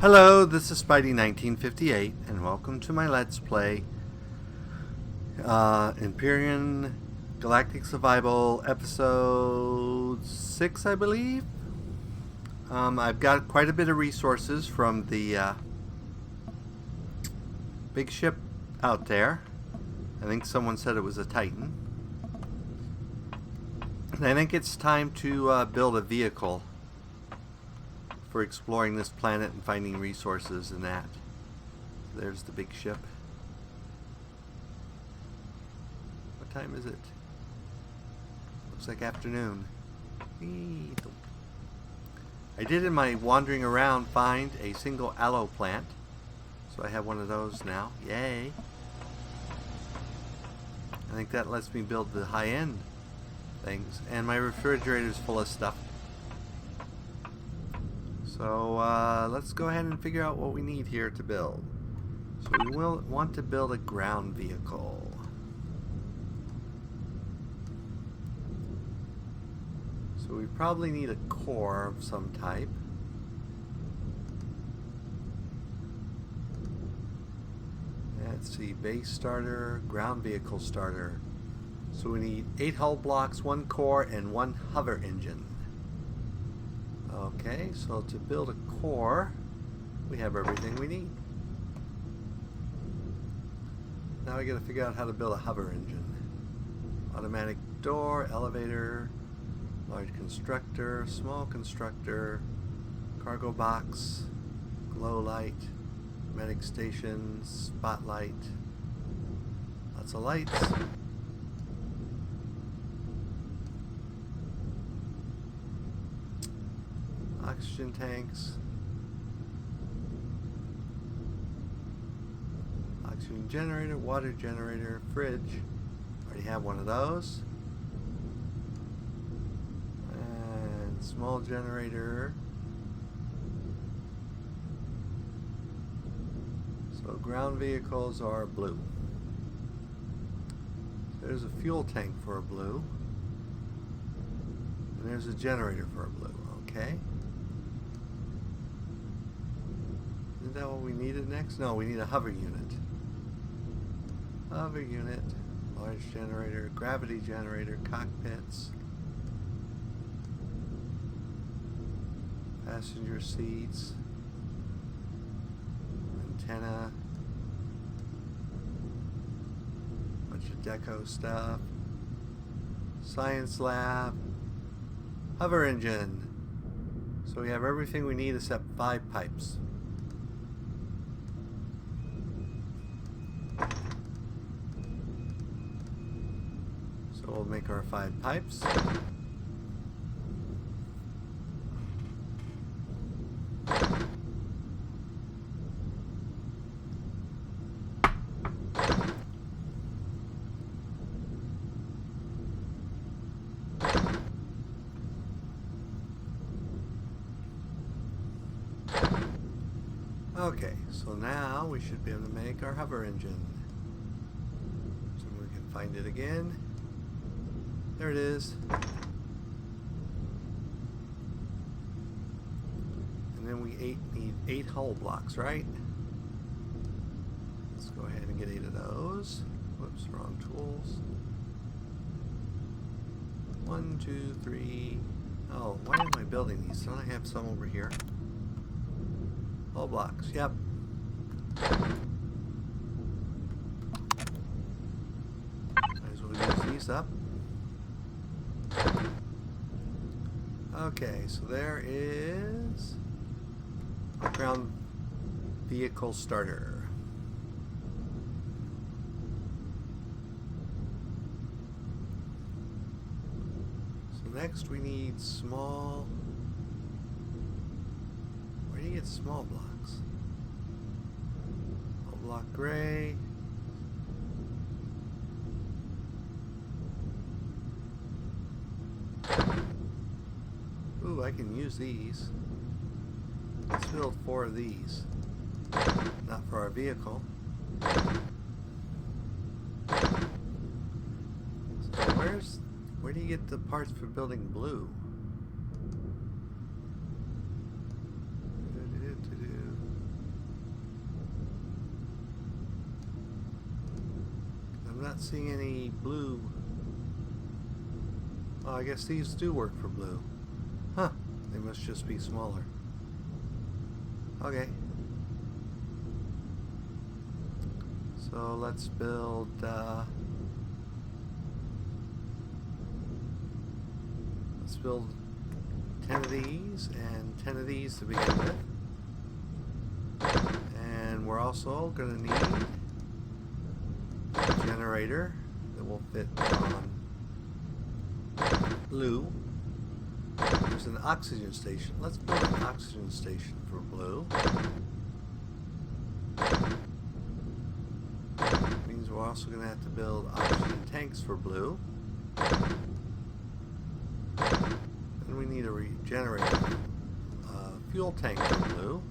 Hello, this is Spidey1958, and welcome to my Let's Play Empyrion Galactic Survival Episode 6, I believe. I've got quite a bit of resources from the big ship out there. I think someone said it was a Titan. And I think it's time to build a vehicle for exploring this planet and finding resources and that. There's the big ship. What time is it? Looks like afternoon. I did in my wandering around find a single aloe plant, so I have one of those now. Yay! I think that lets me build the high-end things, and my refrigerator's full of stuff. So let's go ahead and figure out what we need here to build. So we will want to build a ground vehicle. So we probably need a core of some type. Let's see, base starter, ground vehicle starter. So we need 8 hull blocks, 1 core, and 1 hover engine. Okay, so to build a core, we have everything we need. Now we gotta figure out how to build a hover engine. Automatic door, elevator, large constructor, small constructor, cargo box, glow light, medic station, spotlight. Lots of lights. Oxygen tanks, oxygen generator, water generator, fridge. Already have one of those. And small generator. So ground vehicles are blue. There's a fuel tank for a blue. And there's a generator for a blue. Okay. Isn't that what we needed next? No, we need a hover unit. Hover unit, large generator, gravity generator, cockpits, passenger seats, antenna, bunch of deco stuff, science lab, hover engine. So we have everything we need except 5 pipes. So we'll make our 5 pipes. Okay, so now we should be able to make our hover engine. So we can find it again. There it is. And then we need 8 hull blocks, right? Let's go ahead and get 8 of those. Whoops, wrong tools. 1, 2, 3. Oh, why am I building these? Don't I have some over here? Hull blocks, yep. Might as well use these up. Okay, so there is a ground vehicle starter. So next we need small. Where do you get small blocks? Hull block gray. Ooh, I can use these. Let's build 4 of these. Not for our vehicle. So where do you get the parts for building blue? not seeing any blue. Oh, I guess these do work for blue. Huh. They must just be smaller. Okay. So let's build let's build 10 of these and 10 of these to begin with. And we're also going to need a generator that will fit on blue. There's an oxygen station. Let's build an oxygen station for blue. Means we're also going to have to build oxygen tanks for blue. And we need a regenerator fuel tank for blue.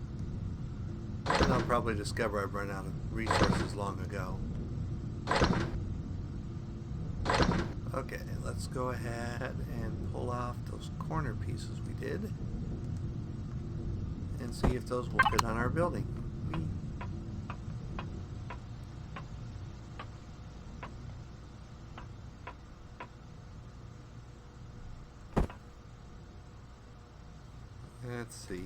And I'll probably discover I've run out of resources long ago. Okay, let's go ahead and pull off those corner pieces we did and see if those will fit on our building. Let's see.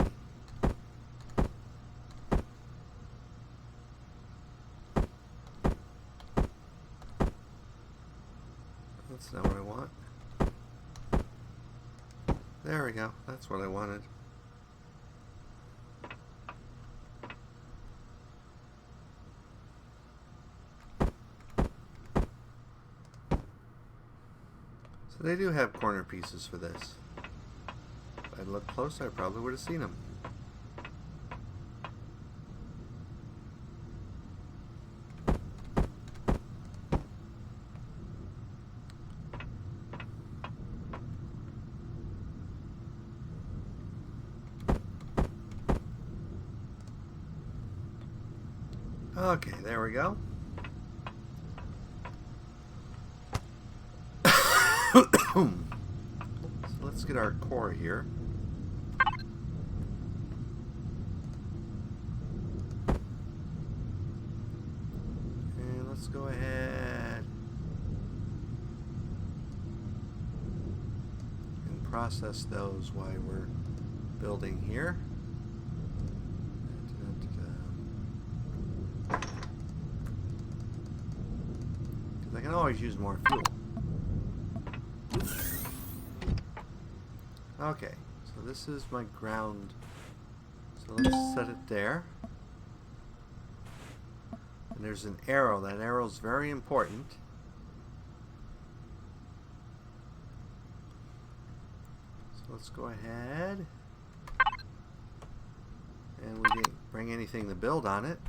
That's not what I want. There we go. That's what I wanted. So they do have corner pieces for this. If I'd looked closer, I probably would have seen them. Okay, there we go. So let's get our core here. And let's go ahead and process those while we're building here. I can always use more fuel. Okay, so this is my ground. So let's set it there. And there's an arrow. That arrow is very important. So let's go ahead. And we didn't bring anything to build on it.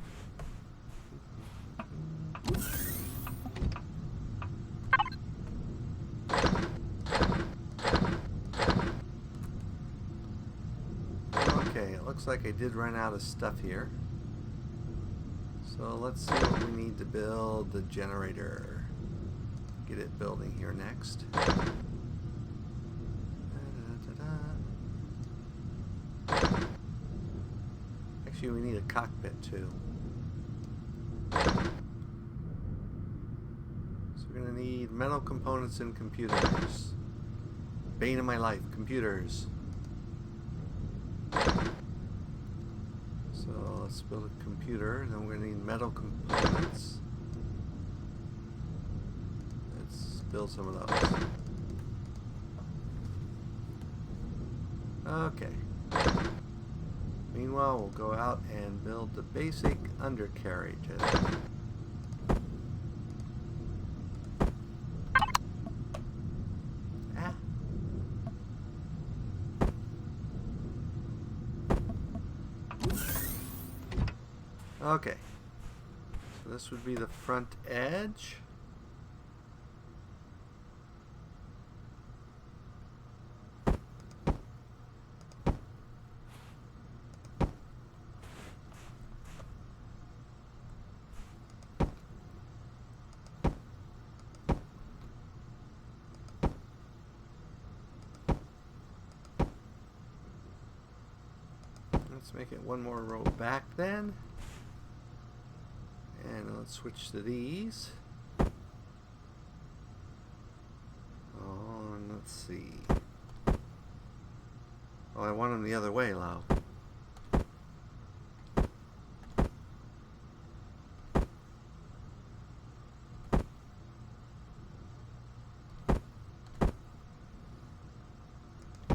Looks like I did run out of stuff here. So let's see what we need to build the generator. Get it building here next. Actually, we need a cockpit too. So we're going to need metal components and computers. Bane of my life, computers. So let's build a computer, then we're going to need metal components. Let's build some of those. Okay. Meanwhile, we'll go out and build the basic undercarriage. Okay, so this would be the front edge. Let's make it one more row back then. And let's switch to these. Oh, I want them the other way, Lau.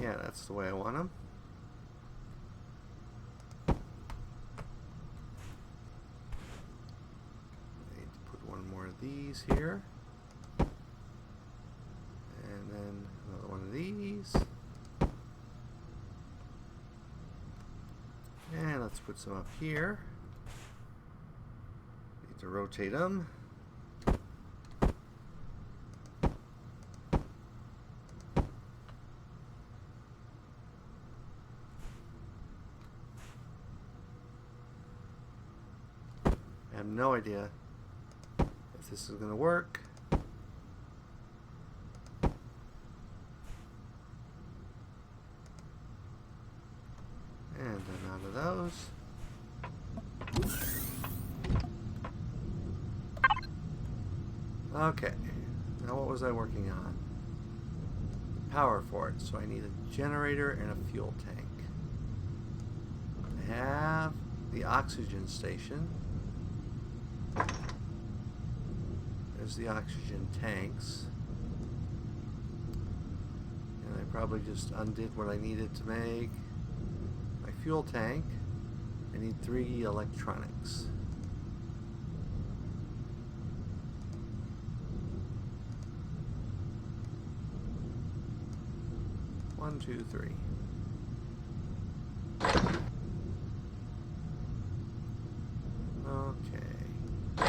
Yeah, that's the way I want them. I need to put one more of these here. And then another one of these. And let's put some up here. Need to rotate them. I have no idea if this is going to work. And I'm out of those. Okay, now what was I working on? Power for it, so I need a generator and a fuel tank. I have the oxygen station. There's the oxygen tanks. And I probably just undid what I needed to make. My fuel tank. I need 3 electronics. One, two, three. Okay. So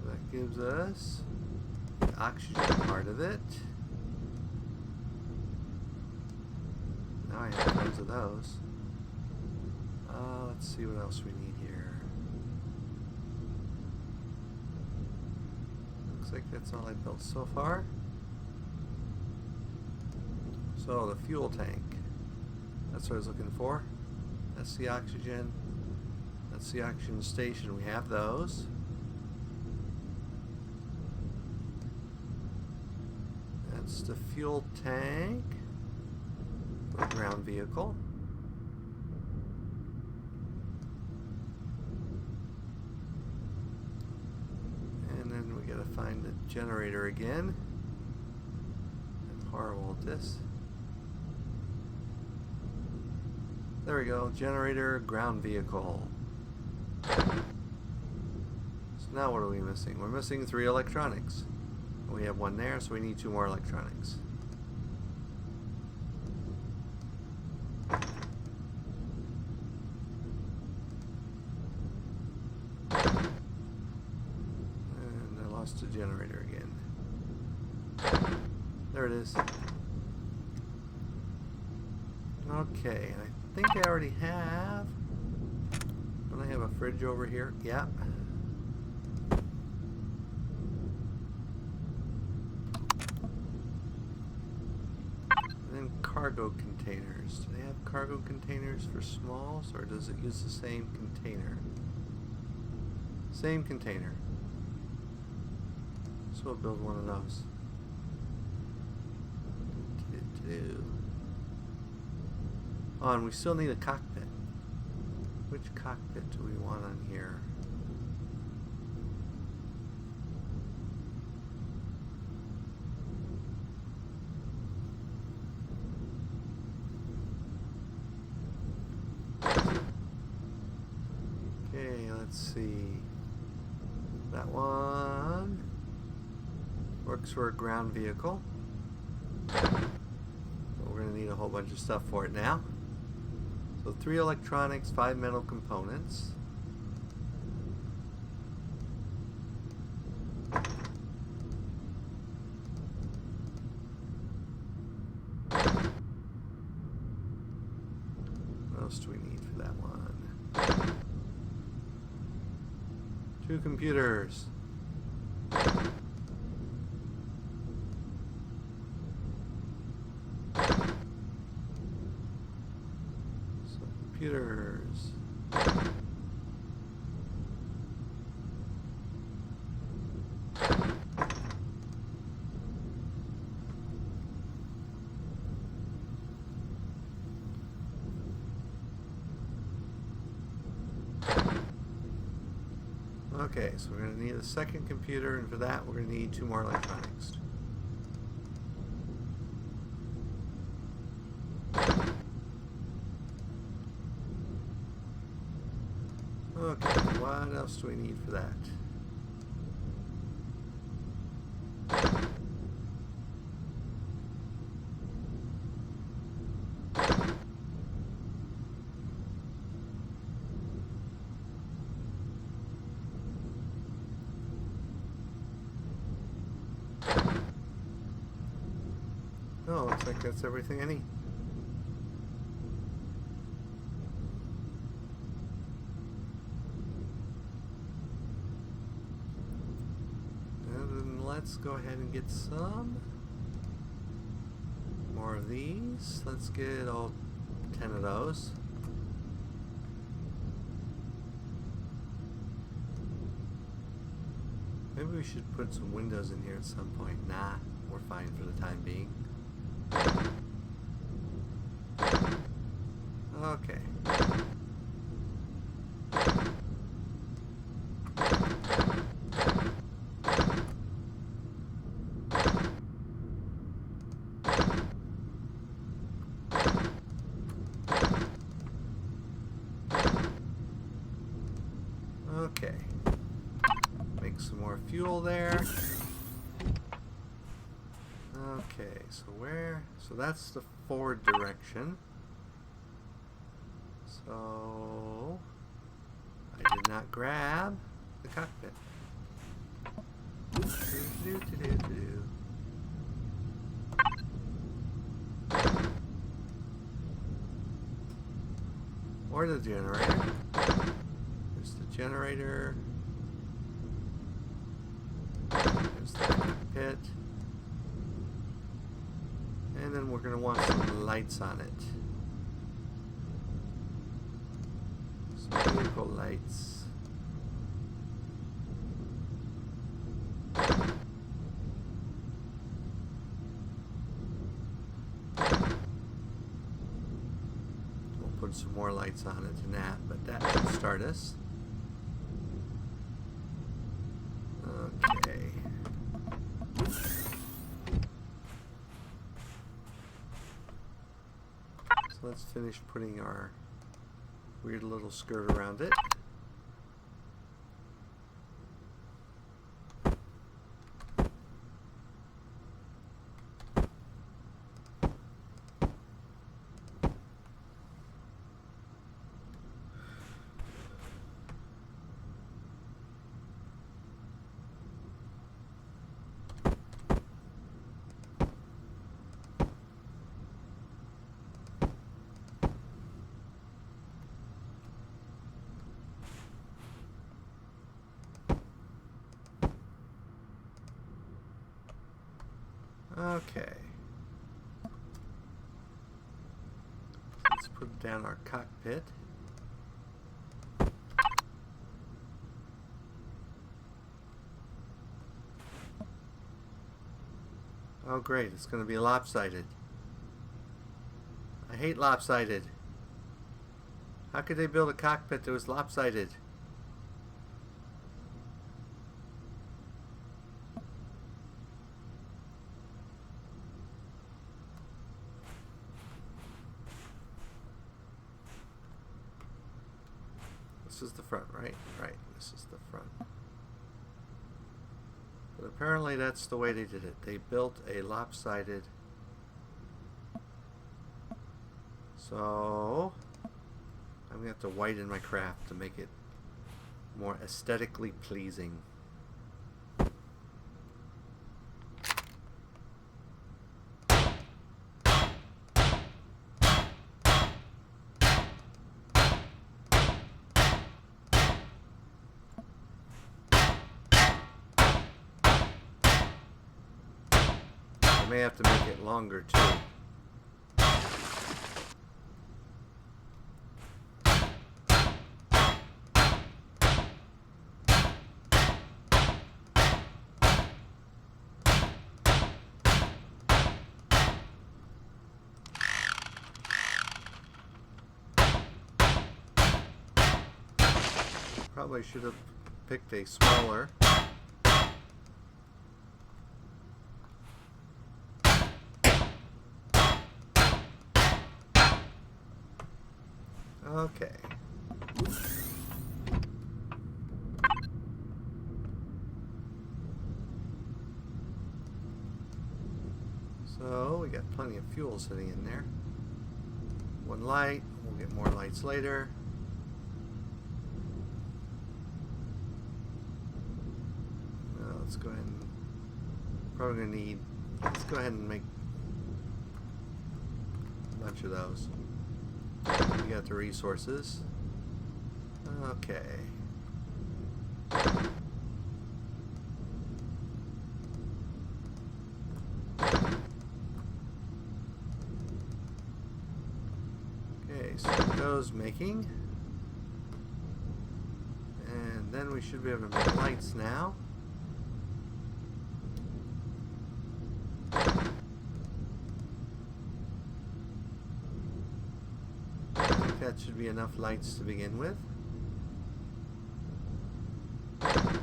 that gives us the oxygen part of it. Now I have tons of those. Let's see what else we need here. Looks like that's all I built so far. So the fuel tank. That's what I was looking for. That's the oxygen. That's the oxygen station. We have those. That's the fuel tank. The ground vehicle. And then we gotta find the generator again. I'm horrible at this. There we go. Generator, ground vehicle. So now what are we missing? We're missing 3 electronics. We have 1 there, so we need 2 more electronics. And I lost the generator again. There it is. Okay, and I think I already have. Don't I have a fridge over here? Yeah. And then cargo containers. Do they have cargo containers for smalls, or does it use the same container? Same container. So we'll build one of those. Oh, and we still need a cockpit. Which cockpit do we want on here? Okay, let's see. That one works for a ground vehicle. We're going to need a whole bunch of stuff for it now. So 3 electronics, 5 metal components. What else do we need for that one? 2 computers. Computers. Okay, so we're going to need a second computer, and for that we're going to need 2 more electronics. Okay, what else do we need for that? Oh, looks like that's everything I need. And then let's go ahead and get some more of these. Let's get all 10 of those. Maybe we should put some windows in here at some point. Nah, we're fine for the time being. Okay. Okay. Make some more fuel there. Okay, so where? So that's the forward direction. So I did not grab the cockpit. Or the generator. There's the generator. There's the cockpit. And then we're going to want some lights on it. Some vehicle lights. We'll put some more lights on it than that, but that should start us. Okay. So let's finish putting our weird little skirt around it. Okay. Let's put down our cockpit. Oh great, it's going to be lopsided. I hate lopsided. How could they build a cockpit that was lopsided? This is the front, right? Right, this is the front. But apparently that's the way they did it. They built a lopsided. So I'm going to have to whiten my craft to make it more aesthetically pleasing. I may have to make it longer too. Probably should have picked a smaller. Okay. So we got plenty of fuel sitting in there. One light. We'll get more lights later. Let's go ahead and probably gonna need. Let's go ahead and make a bunch of those. We got the resources. Okay. Okay, so those making. And then we should be able to make lights now. That should be enough lights to begin with. I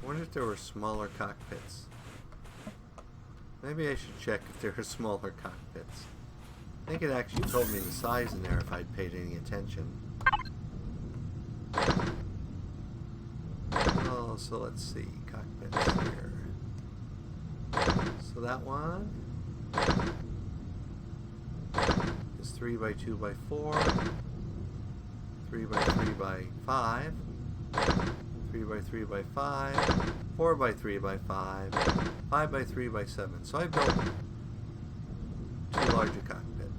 wonder if there were smaller cockpits. Maybe I should check if there are smaller cockpits. I think it actually told me the size in there if I'd paid any attention. Oh, so let's see. Cockpits here. So that one is 3 by 2 by 4, 3 by 3 by 5, 3 by 3 by 5, 4 by 3 by 5, 5 by 3 by 7. So I built too large a cockpit.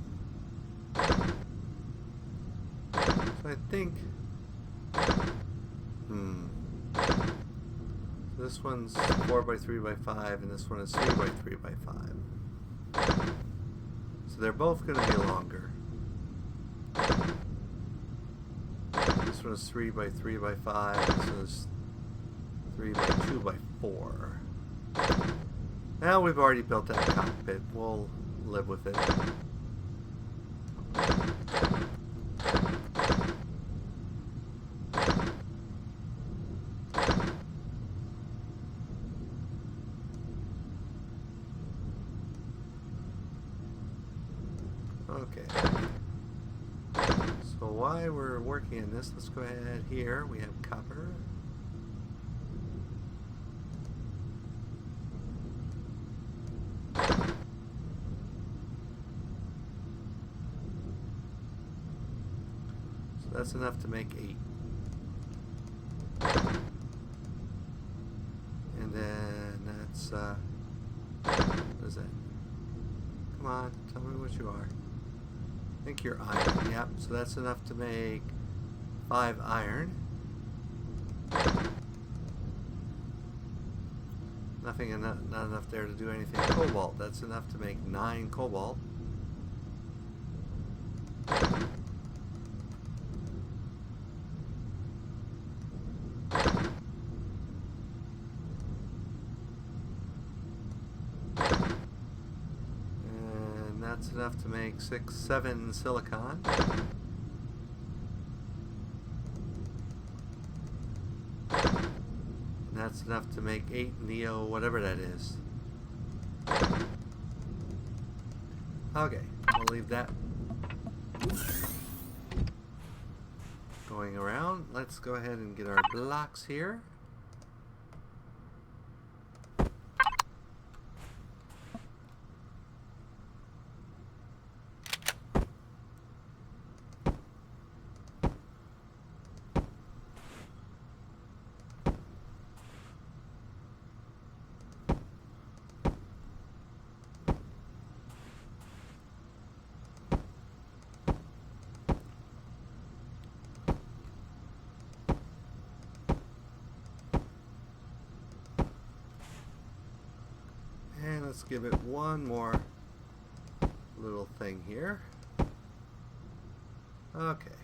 So I think this one's 4 by 3 by 5 and this one is 3 by 3 by 5. So they're both going to be longer. This one is 3 by 3 by 5. This one is 3 by 2 by 4. Now we've already built that cockpit. We'll live with it. Okay. So while we're working on this, let's go ahead here. We have copper. So that's enough to make 8. And then that's, what is that? Come on, tell me what you are. I think you're iron. Yep, so that's enough to make 5 iron. Not enough there to do anything cobalt. That's enough to make 9 cobalt. That's enough to make 7 silicon. And that's enough to make 8 neo, whatever that is. Okay, I'll leave that going around. Let's go ahead and get our blocks here. Let's give it one more little thing here. Okay.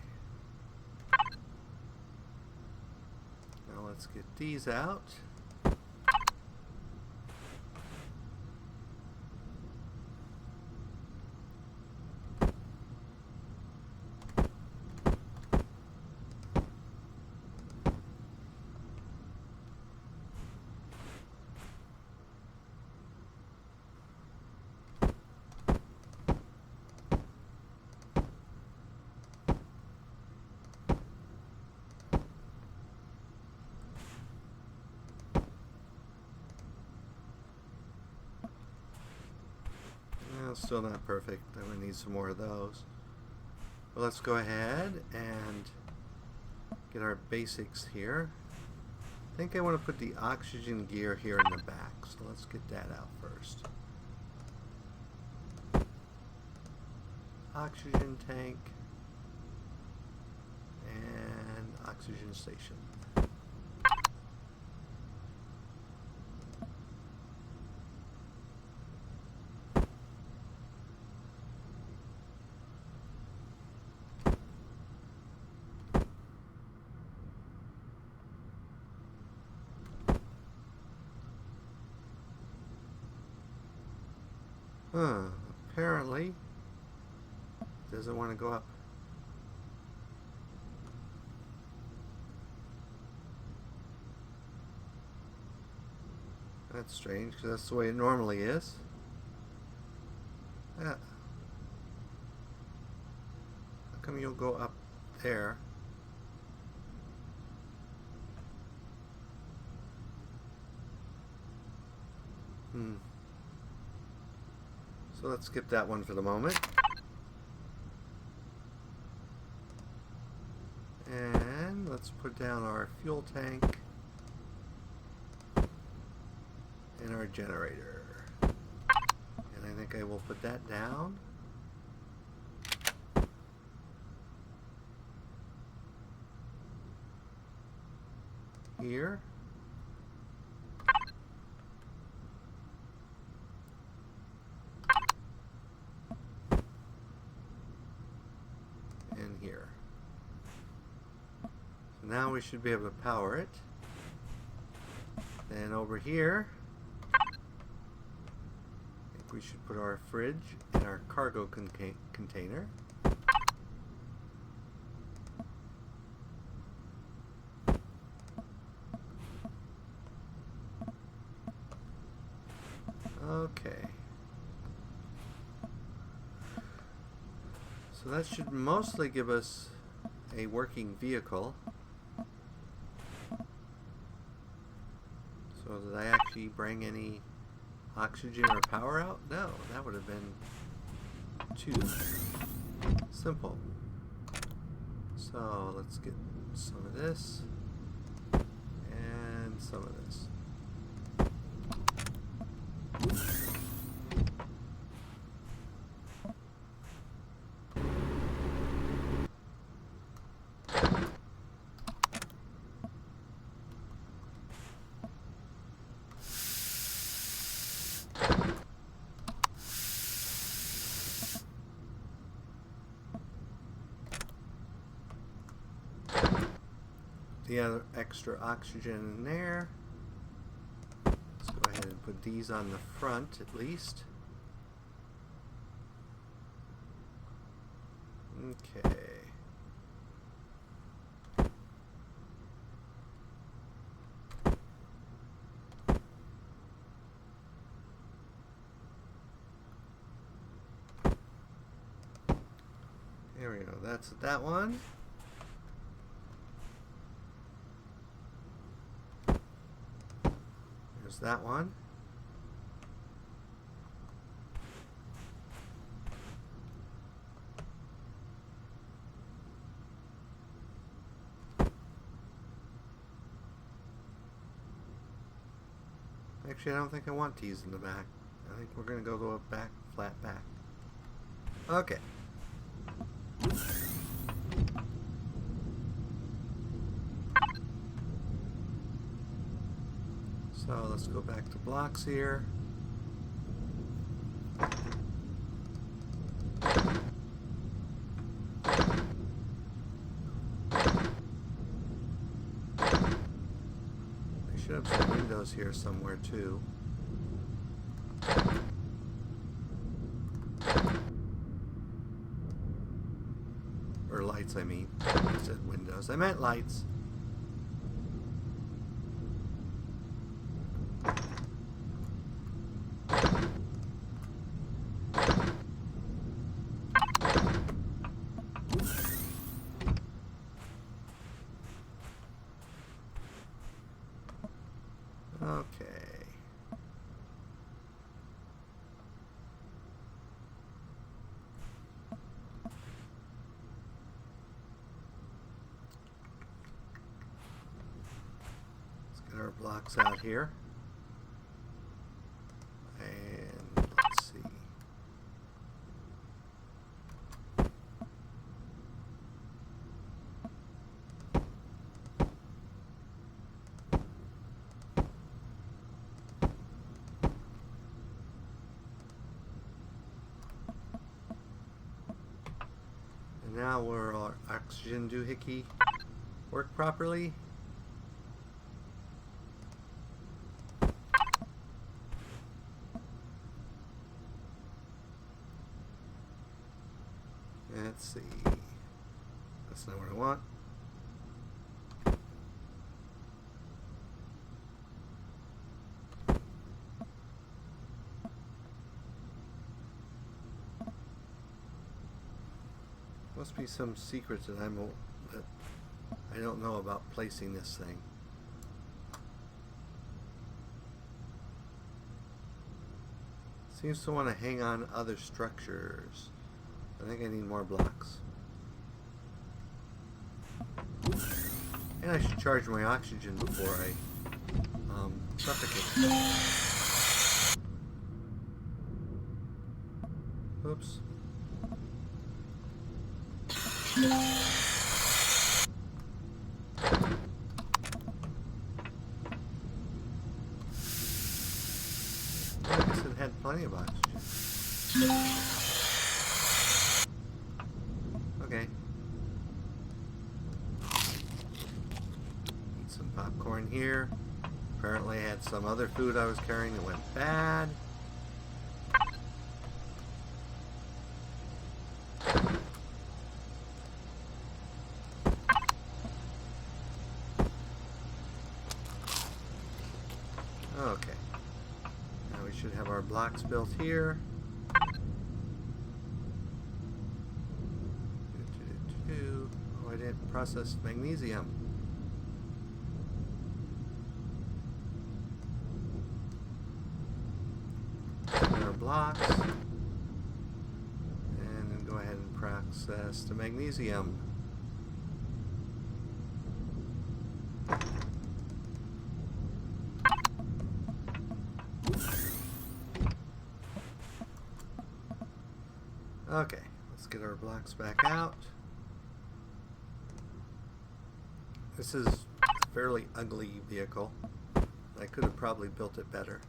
Now let's get these out. still not perfect. I'm going to need some more of those. But let's go ahead and get our basics here. I think I want to put the oxygen gear here in the back, so let's get that out first. Oxygen tank and oxygen station. Apparently doesn't want to go up. That's strange, because that's the way it normally is. Yeah. How come you'll go up there? So let's skip that one for the moment. And let's put down our fuel tank and our generator. And I think I will put that down. Here. And here. So now we should be able to power it. Then over here, I think we should put our fridge and our cargo container. Okay. So that should mostly give us a working vehicle. So did I actually bring any oxygen or power out? No, that would have been too simple. So let's get some of this and some of this. The other extra oxygen in there. Let's go ahead and put these on the front at least. Okay. There we go. That's that one. There's that one. Actually, I don't think I want these in the back. I think we're going to go to a back, flat back. Okay. So let's go back to blocks here. I should have some windows here somewhere too. Or lights, I mean. I said windows. I meant lights. Okay. blocks out here. And let's see. And now will our oxygen doohickey work properly? Let's see. That's not what I want. Must be some secret that I don't know about placing this thing. Seems to want to hang on other structures. I think I need more blocks. And I should charge my oxygen before I suffocate. Oops. I guess it had plenty of oxygen. Okay. Eat some popcorn here. Apparently I had some other food I was carrying that went bad. Okay. Now we should have our blocks built here. Oh, I didn't process magnesium. Our blocks. And then go ahead and process the magnesium. Okay, let's get our blocks back out. This is a fairly ugly vehicle. I could have probably built it better.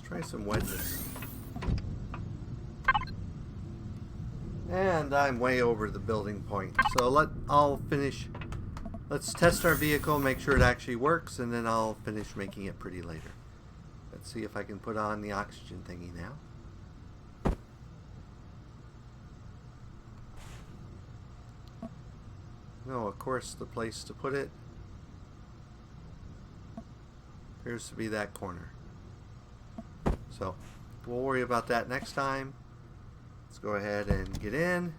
Try some wedges. And I'm way over the building point. So let's test our vehicle, make sure it actually works, and then I'll finish making it pretty later. Let's see if I can put on the oxygen thingy now. No, of course the place to put it appears to be that corner. So we'll worry about that next time. Let's go ahead and get in.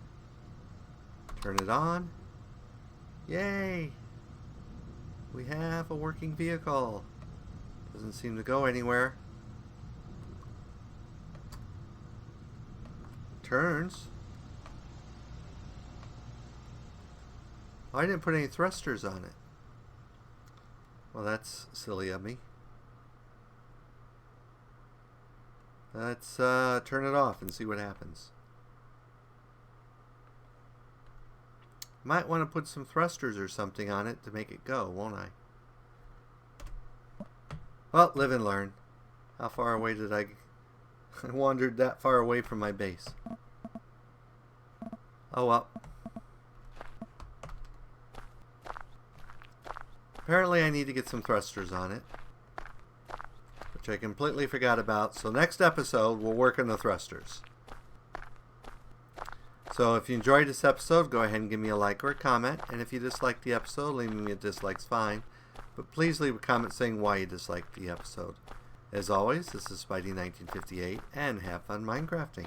Turn it on. Yay! We have a working vehicle. Doesn't seem to go anywhere. Turns. Oh, I didn't put any thrusters on it. Well, that's silly of me. Let's turn it off and see what happens. Might want to put some thrusters or something on it to make it go, won't I? Well, live and learn. How far away did I wandered that far away from my base? Oh well. Apparently I need to get some thrusters on it, which I completely forgot about. So next episode we'll work on the thrusters. So if you enjoyed this episode, go ahead and give me a like or a comment. And if you disliked the episode, leaving me a dislike's fine. But please leave a comment saying why you disliked the episode. As always, this is Spidey1958, and have fun Minecrafting.